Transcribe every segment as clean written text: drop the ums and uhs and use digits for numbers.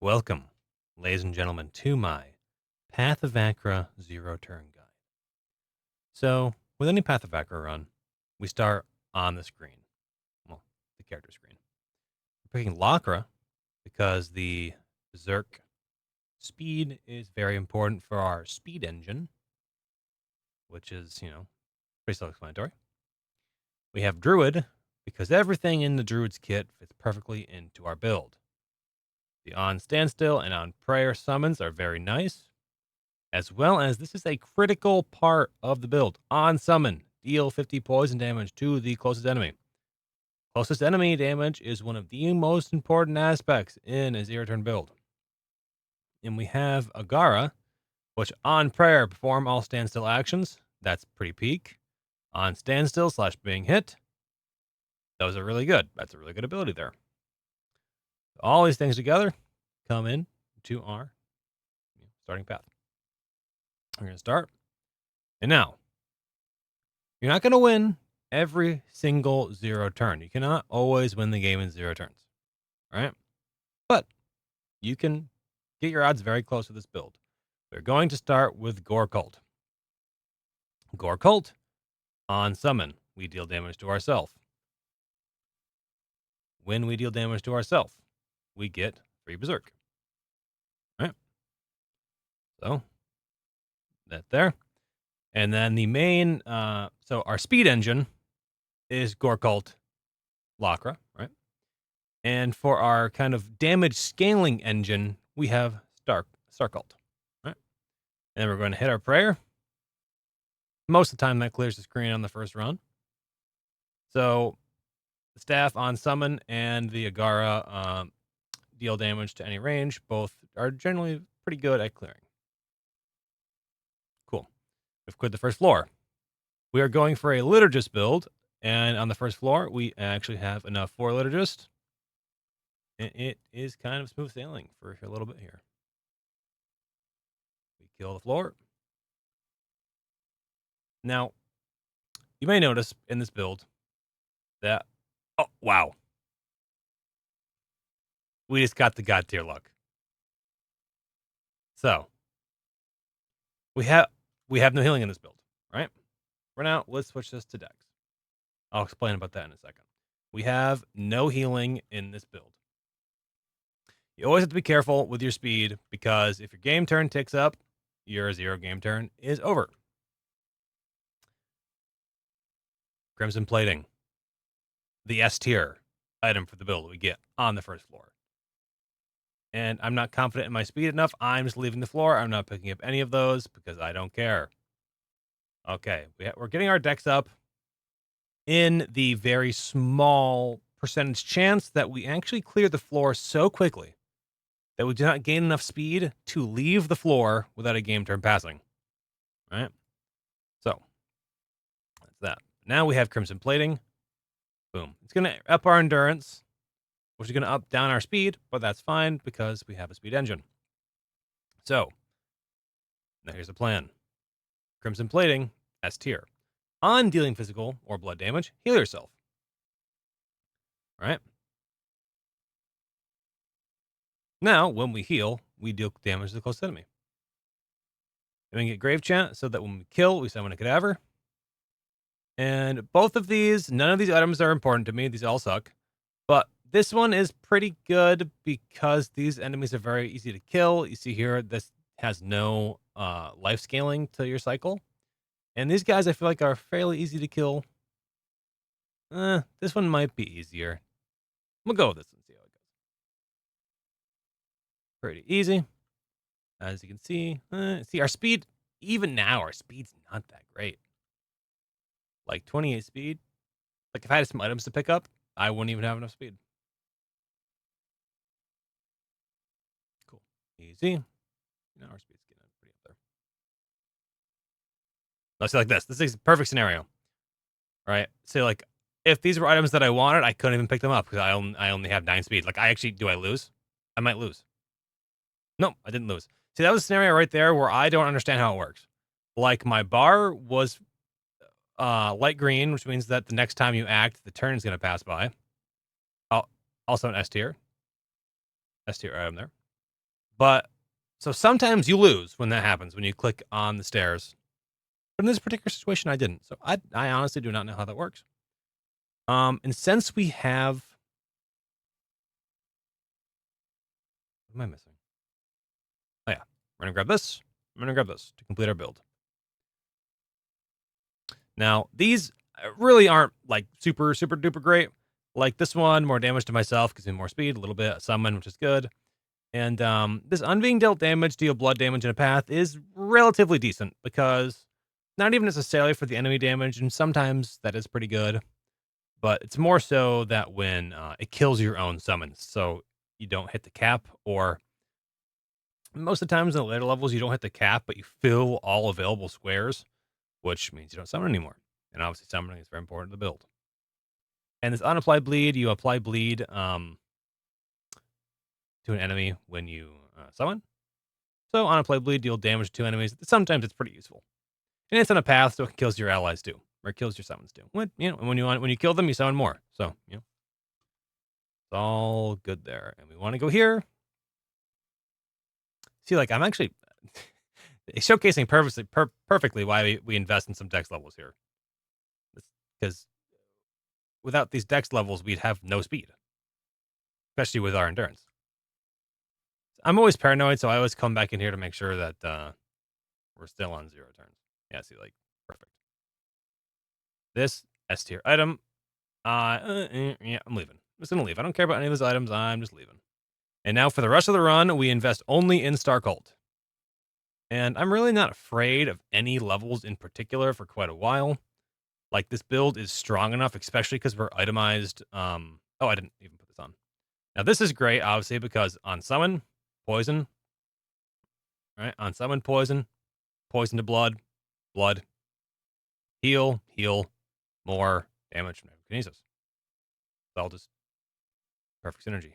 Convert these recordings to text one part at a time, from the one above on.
Welcome, ladies and gentlemen, to my Path of Achra zero-turn guide. So, with any Path of Achra run, we start on the screen. Well, the character screen. We're picking Lochra because the Berserk speed is very important for our speed engine, which is, pretty self-explanatory. We have Druid because everything in the Druid's kit fits perfectly into our build. The on standstill and on prayer summons are very nice, as well as this is a critical part of the build. On summon, deal 50 poison damage to the closest enemy. Closest enemy damage is one of the most important aspects in a zero-turn build. And we have Agara, which on prayer perform all standstill actions. That's pretty peak. On standstill / being hit, those are really good. That's a really good ability there. All these things together come in to our starting path. We're going to start. And now, you're not going to win every single zero turn. You cannot always win the game in zero turns, right? But you can get your odds very close to this build. We're going to start with Gore Cult. Gore Cult, on summon, we deal damage to ourselves. When we deal damage to ourselves, we get free Berserk. Right? So, that there. And then the main, so our speed engine is Gore Cult Lochra, right? And for our kind of damage scaling engine, we have Star Cult, right? And then we're going to hit our prayer. Most of the time, that clears the screen on the first run. So the staff on summon and the Agara deal damage to any range. Both are generally pretty good at clearing. Cool. We've cleared the first floor. We are going for a Liturgist build, and on the first floor, we actually have enough for Liturgist. And it is kind of smooth sailing for a little bit here. We kill the floor. Now, you may notice in this build that, oh, wow. We just got the God tier luck. So, we have no healing in this build, right? For now, let's switch this to Dex. I'll explain about that in a second. We have no healing in this build. You always have to be careful with your speed because if your game turn ticks up, your zero game turn is over. Crimson Plating. The S tier item for the build we get on the first floor. And I'm not confident in my speed enough. I'm just leaving the floor. I'm not picking up any of those because I don't care. Okay, we're getting our decks up in the very small percentage chance that we actually clear the floor so quickly that we do not gain enough speed to leave the floor without a game turn passing. All right? So, that's that. Now we have Crimson Plating. Boom. It's going to up our endurance, which is going to up down our speed, but that's fine because we have a speed engine. So, now here's the plan. Crimson Plating, S tier. On dealing physical or blood damage, heal yourself. All right? Now, when we heal, we deal damage to the closest enemy. And we can get Grave Chant so that when we kill, we summon a cadaver. And both of these, none of these items are important to me. These all suck. But this one is pretty good because these enemies are very easy to kill. You see here, this has no life scaling to your cycle. And these guys, I feel like, are fairly easy to kill. This one might be easier. We'll go with this and see how it goes. Pretty easy. As you can see, our speed, even now, our speed's not that great. Like 28 speed. Like if I had some items to pick up, I wouldn't even have enough speed. Cool. Easy. Now our speed's getting pretty up there. Let's say like this. This is a perfect scenario. Right? Say like, if these were items that I wanted, I couldn't even pick them up because I only have 9 speed. Like do I lose? I might lose. No, I didn't lose. See, that was a scenario right there where I don't understand how it works. Like my bar was light green, which means that the next time you act, the turn is going to pass by. Also an S tier. S tier item there. But so sometimes you lose when that happens, when you click on the stairs. But in this particular situation, I didn't. So I honestly do not know how that works. And since we have, what am I missing? Oh yeah, we're gonna grab this. I'm gonna grab this to complete our build. Now these really aren't like super duper great. Like this one, more damage to myself, gives me more speed, a little bit of summon, which is good. And this unbeing dealt damage, deal blood damage in a path is relatively decent because not even necessarily for the enemy damage, and sometimes that is pretty good. But it's more so that when it kills your own summons, so you don't hit the cap, or most of the times in the later levels you don't hit the cap, but you fill all available squares, which means you don't summon anymore. And obviously summoning is very important to the build. And this unapplied bleed, you apply bleed to an enemy when you summon. So unapplied bleed deal damage to enemies. Sometimes it's pretty useful. And it's on a path, so it kills your allies too, or it kills your summons too. And when you kill them, you summon more. So it's all good there. And we want to go here. See, like I'm actually showcasing perfectly why we invest in some dex levels here. Because without these dex levels, we'd have no speed, especially with our endurance. I'm always paranoid, so I always come back in here to make sure that we're still on 0 turns. Yeah, see, like, perfect. This S tier item, yeah, I'm leaving. I'm just gonna leave. I don't care about any of those items. I'm just leaving. And now for the rest of the run, we invest only in Star Cult. And I'm really not afraid of any levels in particular for quite a while. Like, this build is strong enough, especially because we're itemized. Oh, I didn't even put this on. Now, this is great, obviously, because on summon, poison. Right? On summon, poison. Poison to blood. Blood. Heal. Heal. More damage from Hemokinesis. It's all just perfect synergy.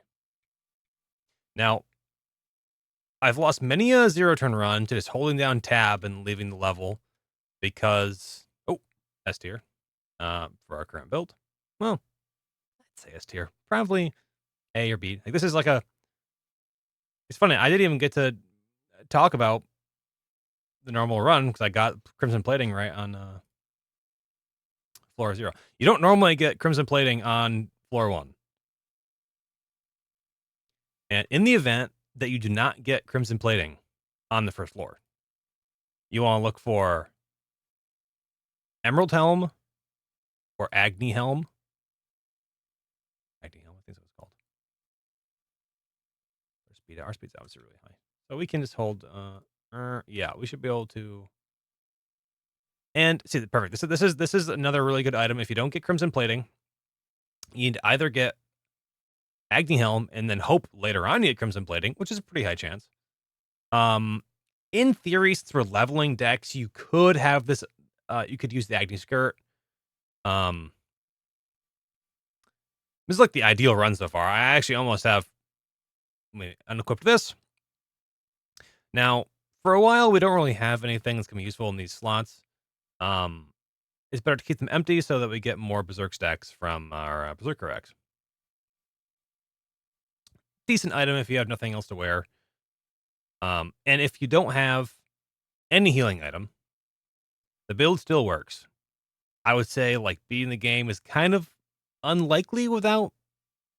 Now, I've lost many a 0 turn run to just holding down tab and leaving the level because, S tier for our current build. Well, let's say S tier. Probably A or B. Like, this is like it's funny. I didn't even get to talk about the normal run because I got Crimson Plating right on floor 0. You don't normally get Crimson Plating on floor 1. And in the event that you do not get Crimson Plating on the first floor, you want to look for Emerald Helm or Agni Helm. Agni Helm, I think that's what it's called. Our speed's obviously really high. So we can just hold, yeah, we should be able to. And see, perfect. This is another really good item. If you don't get Crimson Plating, you need to either get Agni Helm and then hope later on you get Crimson Plating, which is a pretty high chance. In theory, since we're leveling decks, you could have this. You could use the Agni Skirt. This is like the ideal run so far. I actually almost have. Let me unequip this. Now, for a while, we don't really have anything that's gonna be useful in these slots. It's better to keep them empty so that we get more Berserk stacks from our Berserker X. Decent item if you have nothing else to wear. And if you don't have any healing item, the build still works. I would say, like, beating the game is kind of unlikely without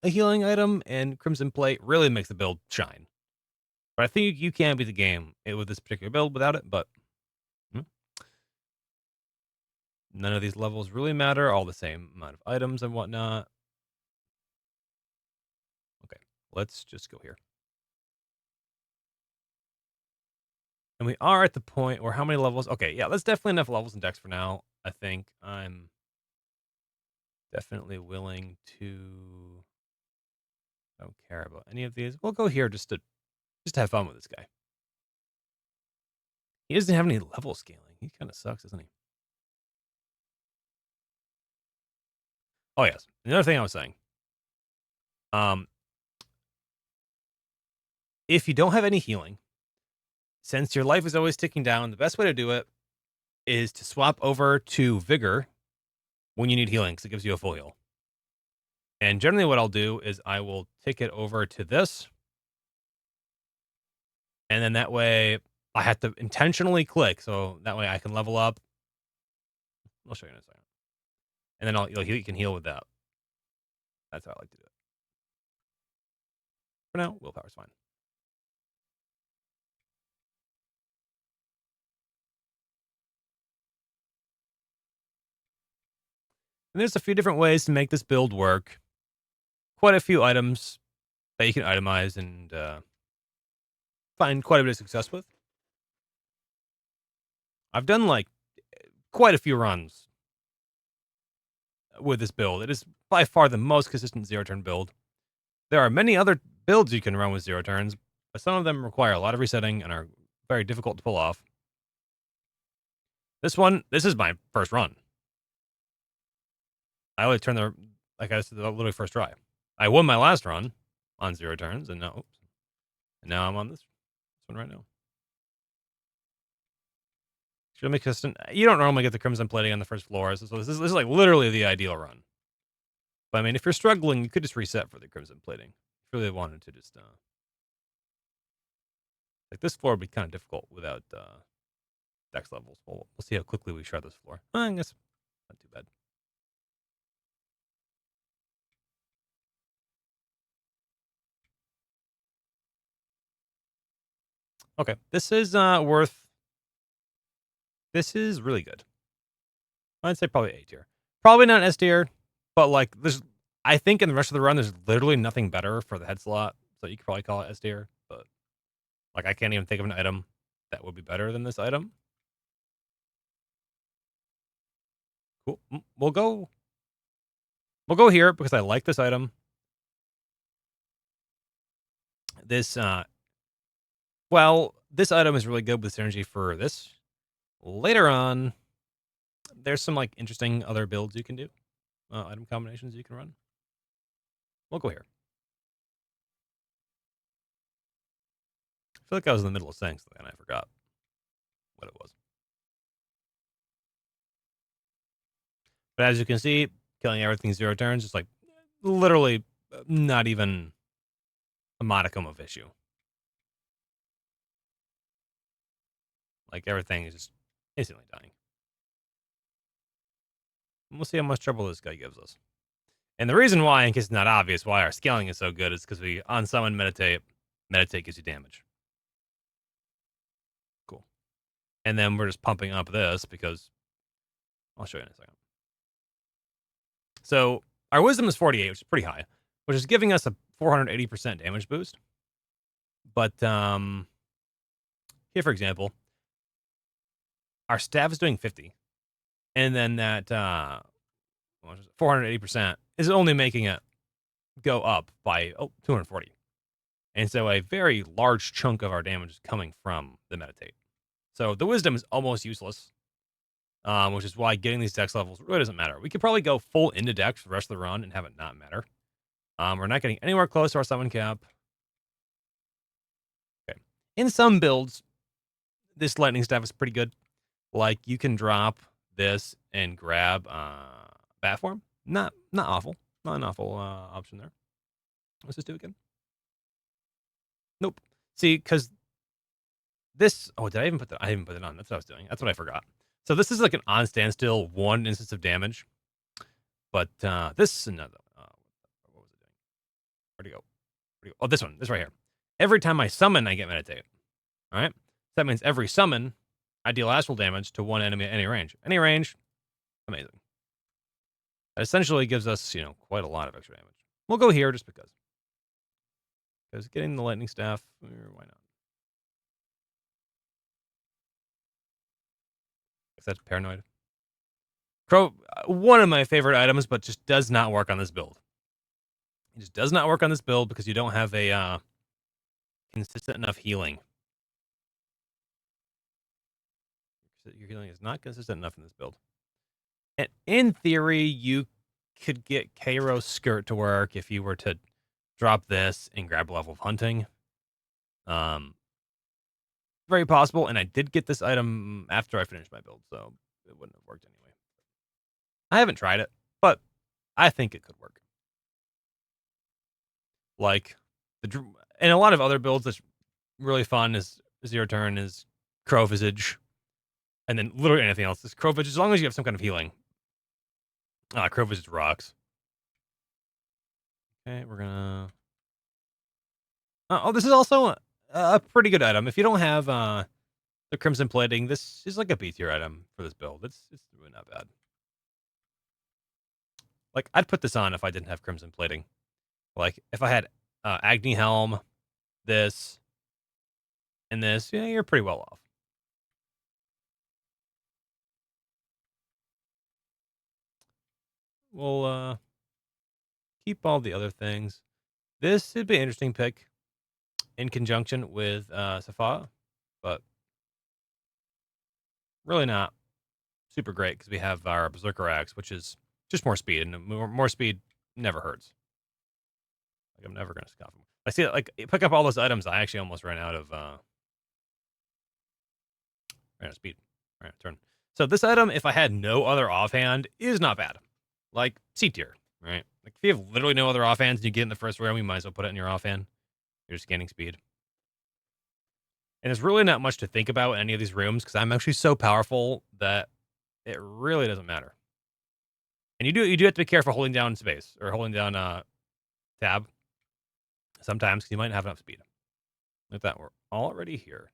a healing item, and Crimson Plate really makes the build shine. But I think you can beat the game with this particular build without it, but none of these levels really matter. All the same amount of items and whatnot. Okay, let's just go here. And we are at the point where how many levels? Okay, yeah, that's definitely enough levels in Dex for now. I think I'm definitely willing to. I don't care about any of these. We'll go here just to have fun with this guy. He doesn't have any level scaling. He kind of sucks, doesn't he? Oh yes, another thing I was saying. If you don't have any healing, since your life is always ticking down, the best way to do it is to swap over to Vigor when you need healing, because it gives you a full heal. And generally what I'll do is I will take it over to this. And then that way I have to intentionally click, so that way I can level up. I'll show you in a second. And then you can heal with that. That's how I like to do it. For now, willpower's fine. And there's a few different ways to make this build work. Quite a few items that you can itemize and find quite a bit of success with. I've done like quite a few runs with this build. It is by far the most consistent 0-turn build. There are many other builds you can run with 0 turns, but some of them require a lot of resetting and are very difficult to pull off. This is my first run. I only turned the literally first try. I won my last run on 0 turns, and now I'm on this one right now. Should make consistent. You don't normally get the crimson plating on the first floor, so this is like literally the ideal run. But I mean, if you're struggling, you could just reset for the crimson plating. If you really wanted to just like this floor would be kind of difficult without dex levels. We'll see how quickly we shred this floor. I guess not too bad. Okay, this is This is really good. I'd say probably A tier. Probably not S tier, but like I think in the rest of the run, there's literally nothing better for the head slot, so you could probably call it S tier. But like, I can't even think of an item that would be better than this item. Cool. We'll go here because I like this item. This this item is really good with synergy for this. Later on, there's some like interesting other builds you can do, item combinations you can run. We'll go here. I feel like I was in the middle of saying something and I forgot what it was. But as you can see, killing everything 0 turns is like literally not even a modicum of issue. Like, everything is just instantly dying. And we'll see how much trouble this guy gives us. And the reason why, in case it's not obvious, why our scaling is so good is because we unsummon meditate. Meditate gives you damage. Cool. And then we're just pumping up this because I'll show you in a second. So our wisdom is 48, which is pretty high, which is giving us a 480% damage boost. But here, for example, our staff is doing 50. And then that 480% is only making it go up by 240. And so a very large chunk of our damage is coming from the meditate. So the wisdom is almost useless, which is why getting these dex levels really doesn't matter. We could probably go full into dex for the rest of the run and have it not matter. We're not getting anywhere close to our summon cap. Okay. In some builds, this lightning staff is pretty good. Like, you can drop this and grab bat form. Not awful. Not an awful option there. Let's just do it again. Nope. See, because this... Oh, did I even put that? I didn't put it on. That's what I was doing. That's what I forgot. So this is like an on standstill 1 instance of damage. But this is another... what was it doing? Where'd it go? Oh, this one. This right here. Every time I summon, I get meditate. All right? That means every summon, I deal astral damage to one enemy at any range. Any range, amazing. That essentially gives us, quite a lot of extra damage. We'll go here just because. Because getting the lightning staff, why not? Is that paranoid? Crow, one of my favorite items, but just does not work on this build. It just does not work on this build because you don't have a consistent enough healing. Your healing is not consistent enough in this build. And in theory, you could get Kairos Skirt to work if you were to drop this and grab a level of hunting. Very possible, and I did get this item after I finished my build, so it wouldn't have worked anyway. I haven't tried it, but I think it could work. Like, and a lot of other builds that's really fun is 0 turn is Crow Visage. And then literally anything else is Crow Visage, as long as you have some kind of healing. Crow Visage rocks. Okay, we're gonna... this is also a pretty good item. If you don't have the Crimson Plating, this is like a B tier item for this build. It's really not bad. Like, I'd put this on if I didn't have Crimson Plating. Like, if I had Agni Helm, this, and this, yeah, you're pretty well off. We'll keep all the other things. This would be an interesting pick in conjunction with Safa, but really not super great because we have our Berserker Axe, which is just more speed, and more speed never hurts. Like, I'm never gonna scoff him. I see, like, pick up all those items. I actually almost ran out of speed. Ran out of turn. So this item, if I had no other offhand, is not bad. Like C tier, right? Like, if you have literally no other offhands and you get in the first round, we might as well put it in your offhand. You're just gaining speed. And there's really not much to think about in any of these rooms because I'm actually so powerful that it really doesn't matter. And you do have to be careful holding down space or holding down tab sometimes because you might not have enough speed. Look at that, we're already here,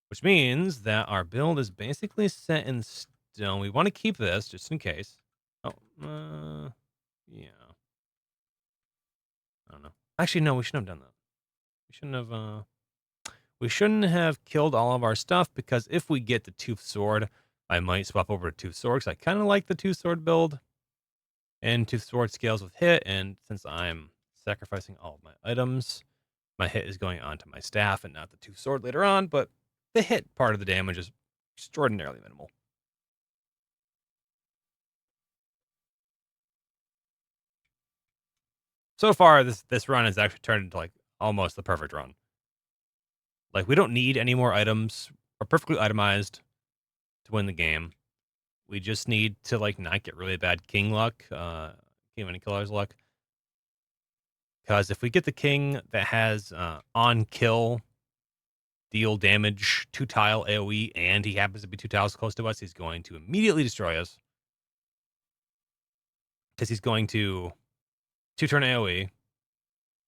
which means that our build is basically set in stone. We want to keep this just in case. Oh, yeah. I don't know. Actually, no, we shouldn't have done that. We shouldn't have killed all of our stuff because if we get the Tooth Sword, I might swap over to Tooth Sword because I kind of like the Tooth Sword build. And Tooth Sword scales with hit, and since I'm sacrificing all of my items, my hit is going onto my staff and not the Tooth Sword later on, but the hit part of the damage is extraordinarily minimal. So far, this run has actually turned into like almost the perfect run. Like, we don't need any more items. We're perfectly itemized to win the game. We just need to, like, not get really bad king luck, King of any killer's luck. Because if we get the king that has on kill, deal damage, 2-tile AoE, and he happens to be 2 tiles close to us, he's going to immediately destroy us. Because he's going to 2-turn AoE,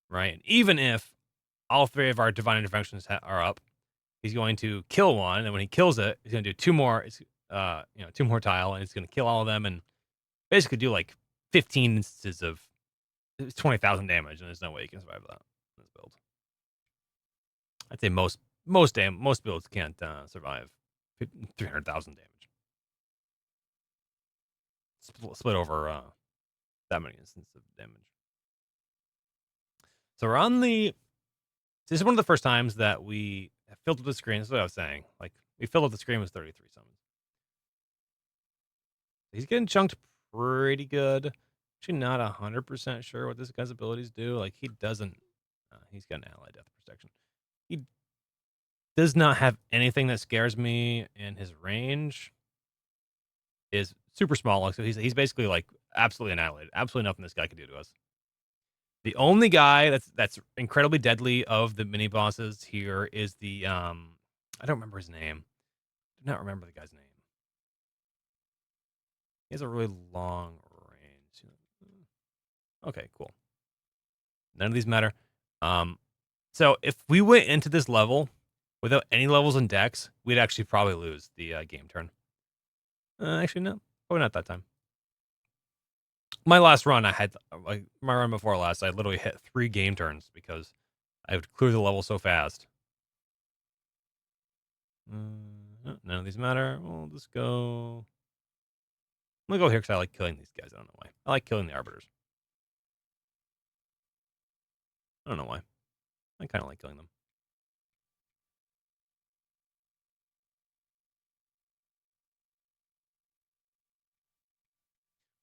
right? And even if all 3 of our divine interventions are up, he's going to kill one, and when he kills it, he's going to do 2 more. It's 2 more tile, and it's going to kill all of them, and basically do like 15 instances of 20,000 damage, and there's no way you can survive that in this build. I'd say most builds can't survive 300,000 damage. Split over that many instances of damage. So we're on the... This is one of the first times that we have filled up the screen. That's what I was saying. Like, we filled up the screen with 33 summons. He's getting chunked pretty good. Actually, not 100% sure what this guy's abilities do. Like, he doesn't... he's got an ally death protection. He does not have anything that scares me, and his range is super small. Like, so he's basically, like, absolutely annihilated. Absolutely nothing this guy can do to us. The only guy that's incredibly deadly of the mini bosses here is the I don't remember his name. Do not remember the guy's name. He has a really long range. Okay, cool. None of these matter. So if we went into this level without any levels in Dex, we'd actually probably lose the game turn. Actually, no, probably not that time. My last run, I had, like, my run before last, I literally hit 3 game turns because I would clear the level so fast. None of these matter. We'll just go... I'm gonna go here because I like killing these guys. I don't know why. I like killing the Arbiters. I don't know why. I kind of like killing them.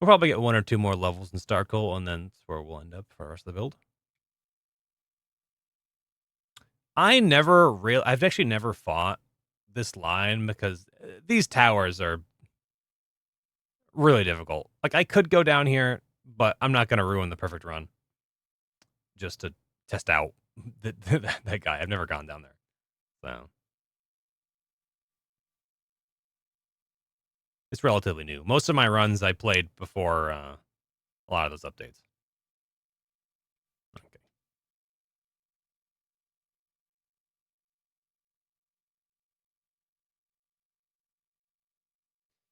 We'll probably get 1 or 2 more levels in Starkle, and then that's where we'll end up for the rest of the build. I've actually never fought this line because these towers are really difficult. Like, I could go down here, but I'm not going to ruin the perfect run just to test out that guy. I've never gone down there. So It's relatively new. Most of my runs I played before a lot of those updates. Okay.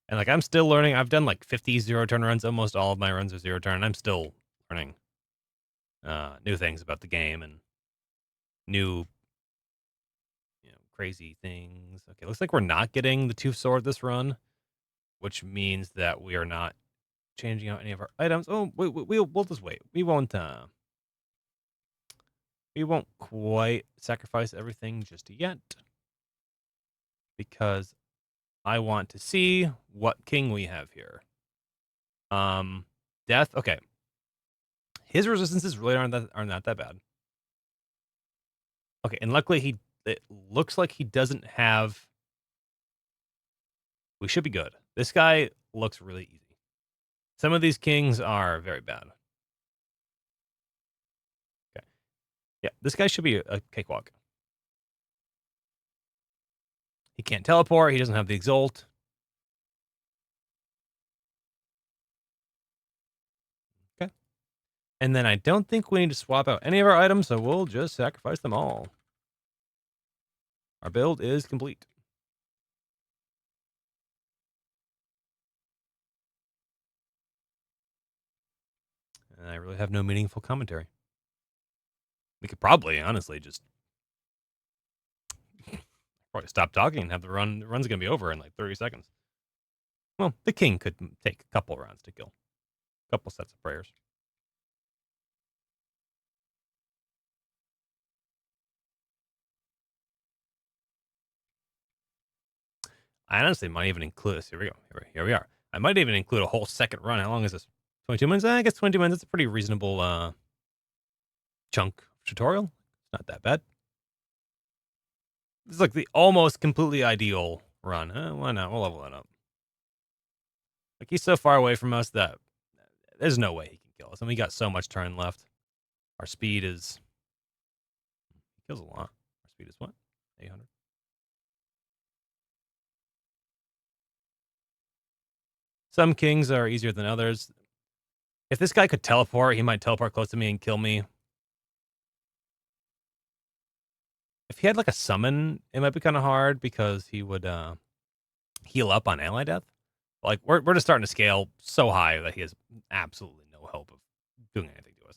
And like I'm still learning. I've done like 50 0-turn runs. Almost all of my runs are 0-turn. I'm still learning new things about the game and new, crazy things. Okay, looks like we're not getting the 2 sword this run, which means that we are not changing out any of our items. Oh, we'll just wait. We won't quite sacrifice everything just yet because I want to see what king we have here. Death. Okay, his resistances really aren't not that bad. Okay, and luckily it looks like he doesn't have. We should be good. This guy looks really easy. Some of these kings are very bad. Okay, yeah, this guy should be a cakewalk. He can't teleport. He doesn't have the exalt. Okay, and then I don't think we need to swap out any of our items, so we'll just sacrifice them all. Our build is complete. And I really have no meaningful commentary. We could probably, honestly, just probably stop talking and have the run. The run's going to be over in like 30 seconds. Well, the king could take a couple rounds to kill. A couple sets of prayers. I honestly might even include this. Here we go. Here we are. I might even include a whole second run. How long is this? 22 minutes? I guess 22 minutes. It's a pretty reasonable chunk of tutorial. It's not that bad. This is like the almost completely ideal run. Why not? We'll level that up. Like he's so far away from us that there's no way he can kill us. And we got so much turn left. Our speed is... He kills a lot. Our speed is what? 800. Some kings are easier than others. If this guy could teleport, he might teleport close to me and kill me. If he had like a summon, it might be kind of hard because he would heal up on ally death. Like we're just starting to scale so high that he has absolutely no hope of doing anything to us.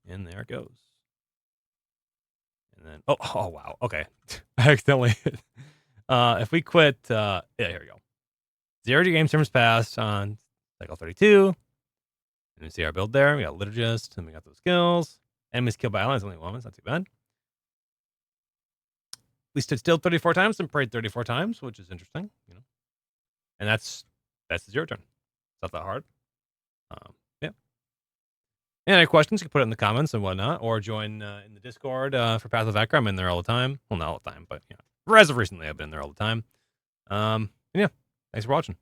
And there it goes. And then oh wow, okay, I accidentally hit. If we quit, yeah, here we go. 0 game terms passed on cycle 32. And we see our build there. We got Liturgist, and we got those skills. Enemies killed by allies only 1. It's not too bad. We stood still 34 times and prayed 34 times, which is interesting, And that's the 0 turn. It's not that hard. Yeah. Any questions? You can put it in the comments and whatnot, or join in the Discord for Path of Achra. I'm in there all the time. Well, not all the time, but as of recently, I've been there all the time. Yeah. Thanks for watching.